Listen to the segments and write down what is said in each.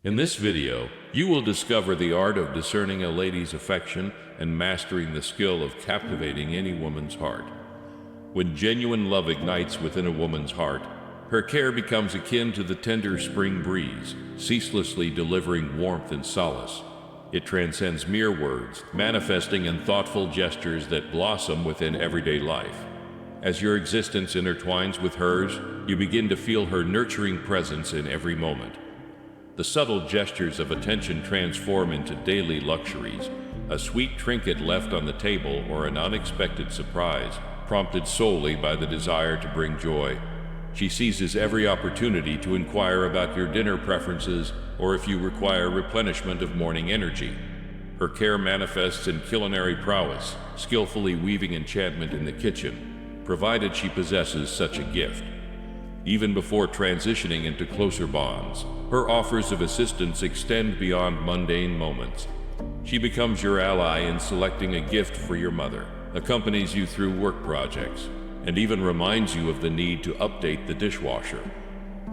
In this video, you will discover the art of discerning a lady's affection and mastering the skill of captivating any woman's heart. When genuine love ignites within a woman's heart, her care becomes akin to the tender spring breeze, ceaselessly delivering warmth and solace. It transcends mere words, manifesting in thoughtful gestures that blossom within everyday life. As your existence intertwines with hers, you begin to feel her nurturing presence in every moment. The subtle gestures of attention transform into daily luxuries, a sweet trinket left on the table or an unexpected surprise, prompted solely by the desire to bring joy. She seizes every opportunity to inquire about your dinner preferences or if you require replenishment of morning energy. Her care manifests in culinary prowess, skillfully weaving enchantment in the kitchen, provided she possesses such a gift. Even before transitioning into closer bonds, her offers of assistance extend beyond mundane moments. She becomes your ally in selecting a gift for your mother, accompanies you through work projects, and even reminds you of the need to update the dishwasher.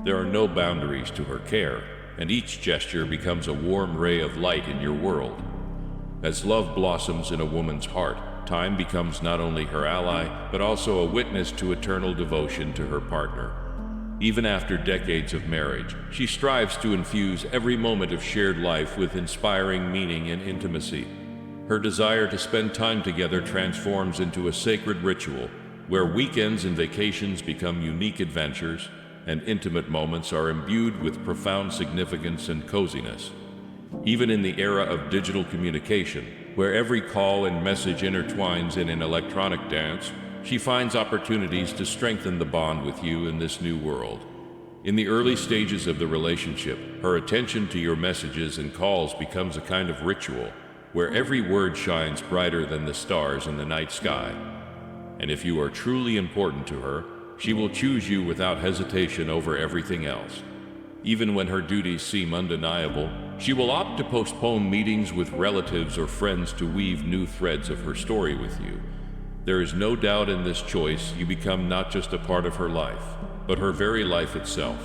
There are no boundaries to her care, and each gesture becomes a warm ray of light in your world. As love blossoms in a woman's heart, time becomes not only her ally, but also a witness to eternal devotion to her partner. Even after decades of marriage, she strives to infuse every moment of shared life with inspiring meaning and intimacy. Her desire to spend time together transforms into a sacred ritual, where weekends and vacations become unique adventures, and intimate moments are imbued with profound significance and coziness. Even in the era of digital communication, where every call and message intertwines in an electronic dance, she finds opportunities to strengthen the bond with you in this new world. In the early stages of the relationship, her attention to your messages and calls becomes a kind of ritual, where every word shines brighter than the stars in the night sky. And if you are truly important to her, she will choose you without hesitation over everything else. Even when her duties seem undeniable, she will opt to postpone meetings with relatives or friends to weave new threads of her story with you. There is no doubt in this choice you become not just a part of her life, but her very life itself.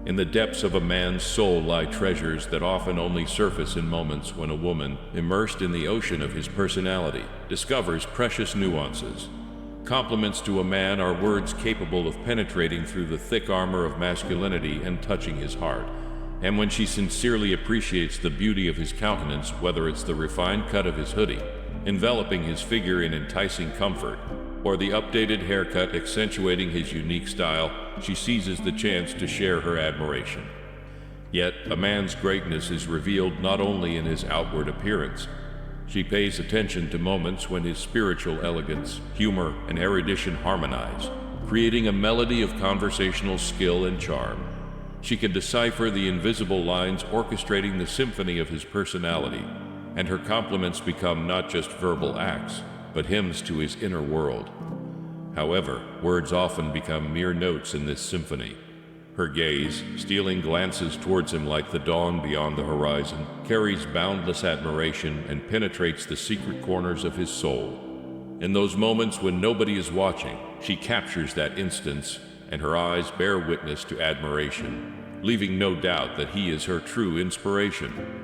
In the depths of a man's soul lie treasures that often only surface in moments when a woman, immersed in the ocean of his personality, discovers precious nuances. Compliments to a man are words capable of penetrating through the thick armor of masculinity and touching his heart. And when she sincerely appreciates the beauty of his countenance, whether it's the refined cut of his hoodie, enveloping his figure in enticing comfort, or the updated haircut accentuating his unique style, she seizes the chance to share her admiration. Yet, a man's greatness is revealed not only in his outward appearance. She pays attention to moments when his spiritual elegance, humor, and erudition harmonize, creating a melody of conversational skill and charm. She can decipher the invisible lines orchestrating the symphony of his personality, and her compliments become not just verbal acts, but hymns to his inner world. However, words often become mere notes in this symphony. Her gaze, stealing glances towards him like the dawn beyond the horizon, carries boundless admiration and penetrates the secret corners of his soul. In those moments when nobody is watching, she captures that instance, and her eyes bear witness to admiration, leaving no doubt that he is her true inspiration.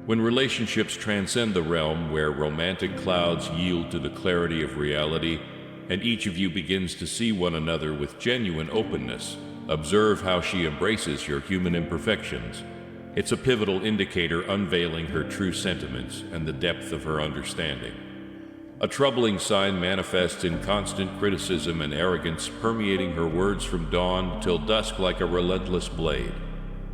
When relationships transcend the realm where romantic clouds yield to the clarity of reality, and each of you begins to see one another with genuine openness, observe how she embraces your human imperfections. It's a pivotal indicator unveiling her true sentiments and the depth of her understanding. A troubling sign manifests in constant criticism and arrogance, permeating her words from dawn till dusk like a relentless blade.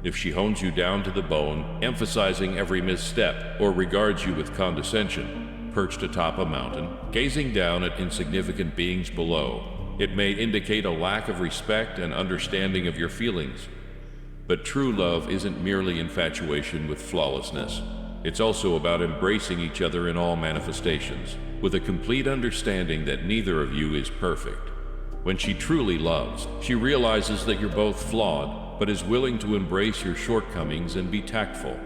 If she hones you down to the bone, emphasizing every misstep, or regards you with condescension, perched atop a mountain, gazing down at insignificant beings below, it may indicate a lack of respect and understanding of your feelings. But true love isn't merely infatuation with flawlessness. It's also about embracing each other in all manifestations, with a complete understanding that neither of you is perfect. When she truly loves, she realizes that you're both flawed, but is willing to embrace your shortcomings and be tactful.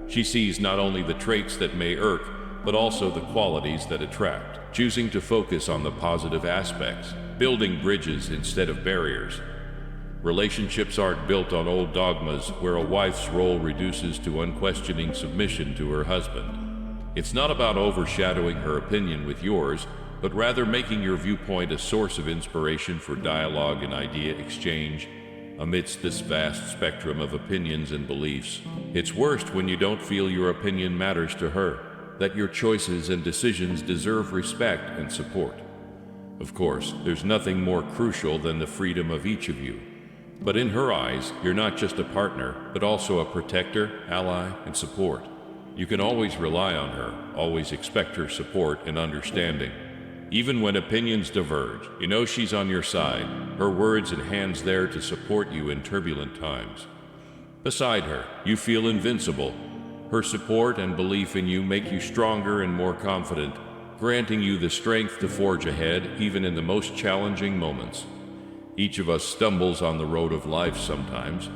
She sees not only the traits that may irk, but also the qualities that attract, choosing to focus on the positive aspects, building bridges instead of barriers. Relationships aren't built on old dogmas where a wife's role reduces to unquestioning submission to her husband. It's not about overshadowing her opinion with yours, but rather making your viewpoint a source of inspiration for dialogue and idea exchange amidst this vast spectrum of opinions and beliefs. It's worst when you don't feel your opinion matters to her, that your choices and decisions deserve respect and support. Of course, there's nothing more crucial than the freedom of each of you. But in her eyes, you're not just a partner, but also a protector, ally, and support. You can always rely on her, always expect her support and understanding. Even when opinions diverge, you know she's on your side, her words and hands there to support you in turbulent times. Beside her, you feel invincible. Her support and belief in you make you stronger and more confident, granting you the strength to forge ahead even in the most challenging moments. Each of us stumbles on the road of life sometimes,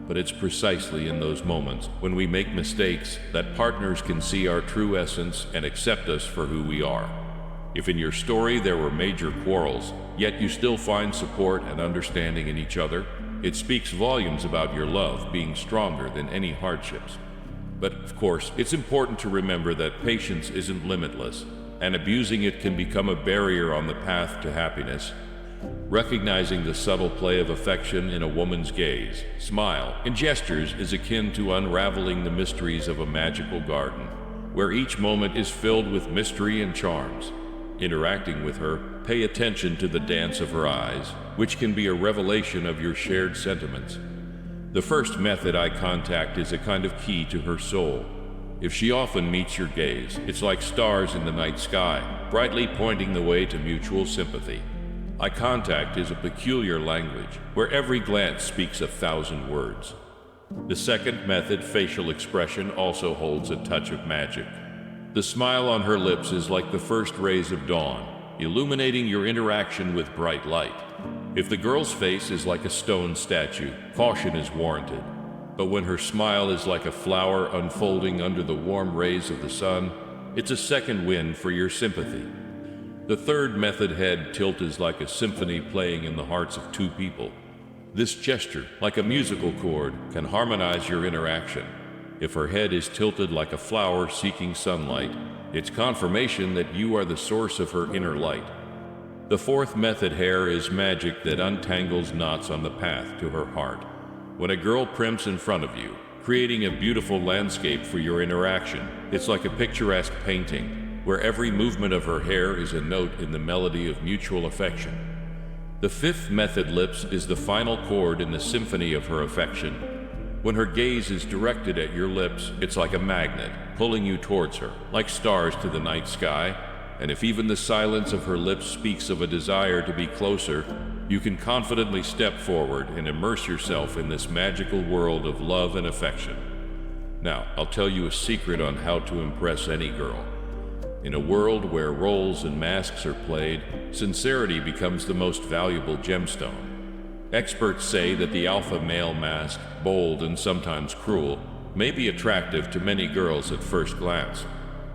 but it's precisely in those moments when we make mistakes that partners can see our true essence and accept us for who we are. If in your story there were major quarrels, yet you still find support and understanding in each other, it speaks volumes about your love being stronger than any hardships. But of course, it's important to remember that patience isn't limitless, and abusing it can become a barrier on the path to happiness. Recognizing the subtle play of affection in a woman's gaze, smile, and gestures is akin to unraveling the mysteries of a magical garden, where each moment is filled with mystery and charms. Interacting with her, pay attention to the dance of her eyes, which can be a revelation of your shared sentiments. The first method, eye contact, is a kind of key to her soul. If she often meets your gaze, it's like stars in the night sky, brightly pointing the way to mutual sympathy. Eye contact is a peculiar language, where every glance speaks 1,000 words. The second method, facial expression, also holds a touch of magic. The smile on her lips is like the first rays of dawn, illuminating your interaction with bright light. If the girl's face is like a stone statue, caution is warranted. But when her smile is like a flower unfolding under the warm rays of the sun, it's a second wind for your sympathy. The third method, head tilt, is like a symphony playing in the hearts of two people. This gesture, like a musical chord, can harmonize your interaction. If her head is tilted like a flower seeking sunlight, it's confirmation that you are the source of her inner light. The fourth method, hair, is magic that untangles knots on the path to her heart. When a girl primps in front of you, creating a beautiful landscape for your interaction, it's like a picturesque painting, where every movement of her hair is a note in the melody of mutual affection. The fifth method, lips, is the final chord in the symphony of her affection. When her gaze is directed at your lips, it's like a magnet, pulling you towards her, like stars to the night sky. And if even the silence of her lips speaks of a desire to be closer, you can confidently step forward and immerse yourself in this magical world of love and affection. Now, I'll tell you a secret on how to impress any girl. In a world where roles and masks are played, sincerity becomes the most valuable gemstone. Experts say that the alpha male mask, bold and sometimes cruel, may be attractive to many girls at first glance.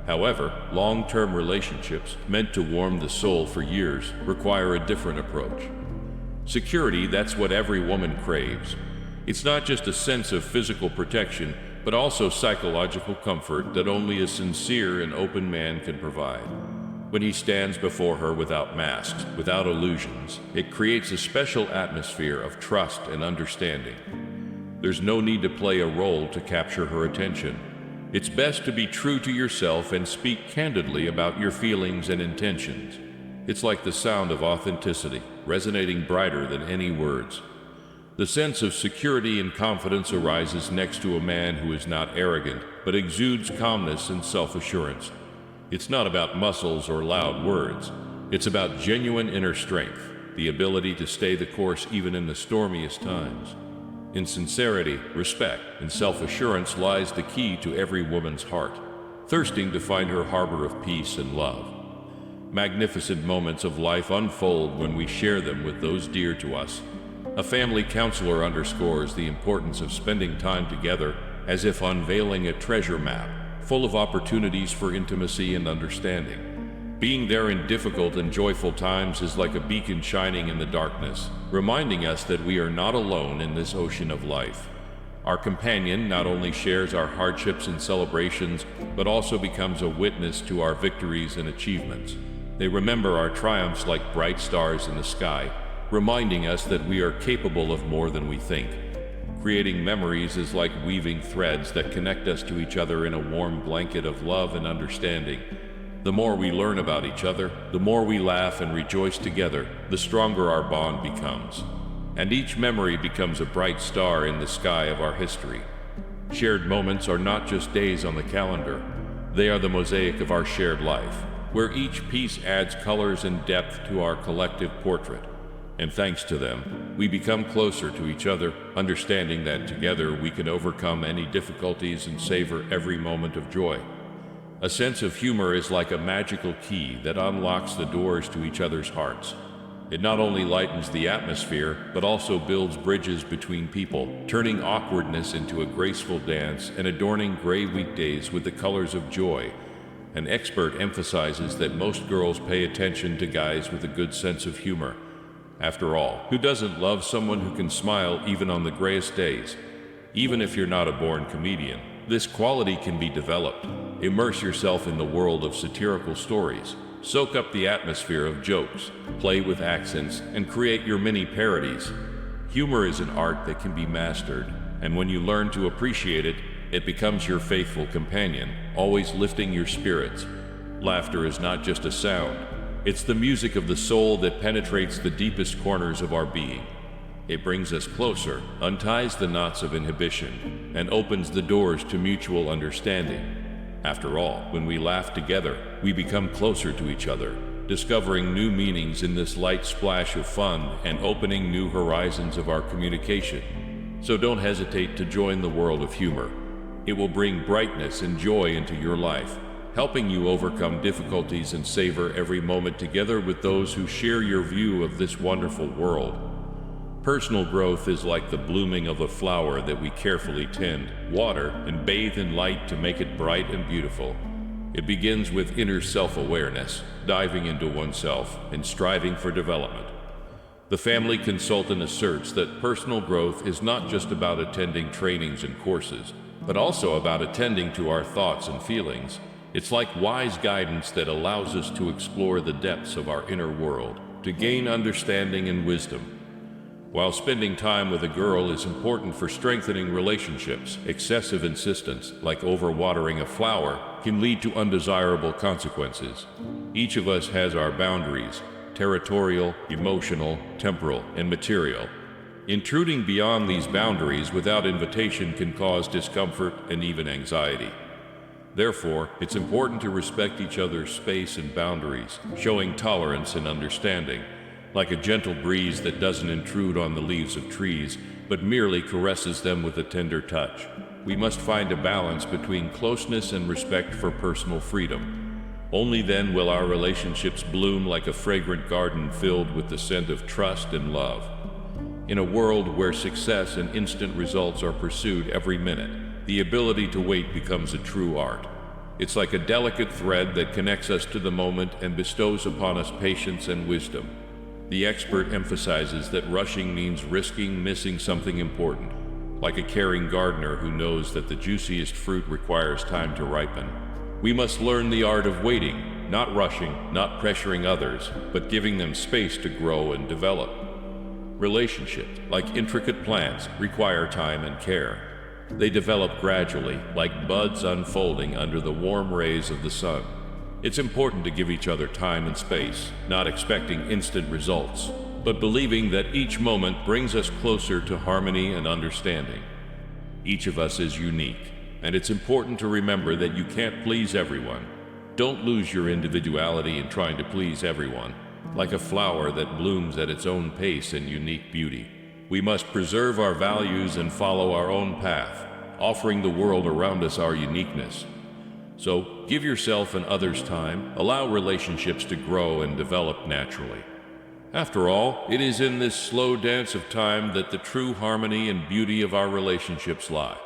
However, long-term relationships, meant to warm the soul for years, require a different approach. Security, that's what every woman craves. It's not just a sense of physical protection, but also psychological comfort that only a sincere and open man can provide. When he stands before her without masks, without illusions, it creates a special atmosphere of trust and understanding. There's no need to play a role to capture her attention. It's best to be true to yourself and speak candidly about your feelings and intentions. It's like the sound of authenticity, resonating brighter than any words. The sense of security and confidence arises next to a man who is not arrogant, but exudes calmness and self-assurance. It's not about muscles or loud words. It's about genuine inner strength, the ability to stay the course even in the stormiest times. In sincerity, respect, and self-assurance lies the key to every woman's heart, thirsting to find her harbor of peace and love. Magnificent moments of life unfold when we share them with those dear to us. A family counselor underscores the importance of spending time together as if unveiling a treasure map, full of opportunities for intimacy and understanding. Being there in difficult and joyful times is like a beacon shining in the darkness, reminding us that we are not alone in this ocean of life. Our companion not only shares our hardships and celebrations, but also becomes a witness to our victories and achievements. They remember our triumphs like bright stars in the sky, reminding us that we are capable of more than we think. Creating memories is like weaving threads that connect us to each other in a warm blanket of love and understanding. The more we learn about each other, the more we laugh and rejoice together, the stronger our bond becomes. And each memory becomes a bright star in the sky of our history. Shared moments are not just days on the calendar. They are the mosaic of our shared life, where each piece adds colors and depth to our collective portrait. And thanks to them, we become closer to each other, understanding that together we can overcome any difficulties and savor every moment of joy. A sense of humor is like a magical key that unlocks the doors to each other's hearts. It not only lightens the atmosphere, but also builds bridges between people, turning awkwardness into a graceful dance and adorning gray weekdays with the colors of joy. An expert emphasizes that most girls pay attention to guys with a good sense of humor. After all, who doesn't love someone who can smile even on the grayest days? Even if you're not a born comedian, this quality can be developed. Immerse yourself in the world of satirical stories. Soak up the atmosphere of jokes, play with accents, and create your mini parodies. Humor is an art that can be mastered, and when you learn to appreciate it, it becomes your faithful companion, always lifting your spirits. Laughter is not just a sound. It's the music of the soul that penetrates the deepest corners of our being. It brings us closer, unties the knots of inhibition, and opens the doors to mutual understanding. After all, when we laugh together, we become closer to each other, discovering new meanings in this light splash of fun and opening new horizons of our communication. So don't hesitate to join the world of humor. It will bring brightness and joy into your life, helping you overcome difficulties and savor every moment together with those who share your view of this wonderful world. Personal growth is like the blooming of a flower that we carefully tend, water, and bathe in light to make it bright and beautiful. It begins with inner self-awareness, diving into oneself, and striving for development. The family consultant asserts that personal growth is not just about attending trainings and courses, but also about attending to our thoughts and feelings. It's like wise guidance that allows us to explore the depths of our inner world, to gain understanding and wisdom. While spending time with a girl is important for strengthening relationships, excessive insistence, like overwatering a flower, can lead to undesirable consequences. Each of us has our boundaries: territorial, emotional, temporal, and material. Intruding beyond these boundaries without invitation can cause discomfort and even anxiety. Therefore, it's important to respect each other's space and boundaries, showing tolerance and understanding. Like a gentle breeze that doesn't intrude on the leaves of trees, but merely caresses them with a tender touch. We must find a balance between closeness and respect for personal freedom. Only then will our relationships bloom like a fragrant garden filled with the scent of trust and love. In a world where success and instant results are pursued every minute, the ability to wait becomes a true art. It's like a delicate thread that connects us to the moment and bestows upon us patience and wisdom. The expert emphasizes that rushing means risking missing something important, like a caring gardener who knows that the juiciest fruit requires time to ripen. We must learn the art of waiting, not rushing, not pressuring others, but giving them space to grow and develop. Relationships, like intricate plants, require time and care. They develop gradually, like buds unfolding under the warm rays of the sun. It's important to give each other time and space, not expecting instant results, but believing that each moment brings us closer to harmony and understanding. Each of us is unique, and it's important to remember that you can't please everyone. Don't lose your individuality in trying to please everyone, like a flower that blooms at its own pace and unique beauty. We must preserve our values and follow our own path, offering the world around us our uniqueness. So, give yourself and others time, allow relationships to grow and develop naturally. After all, it is in this slow dance of time that the true harmony and beauty of our relationships lie.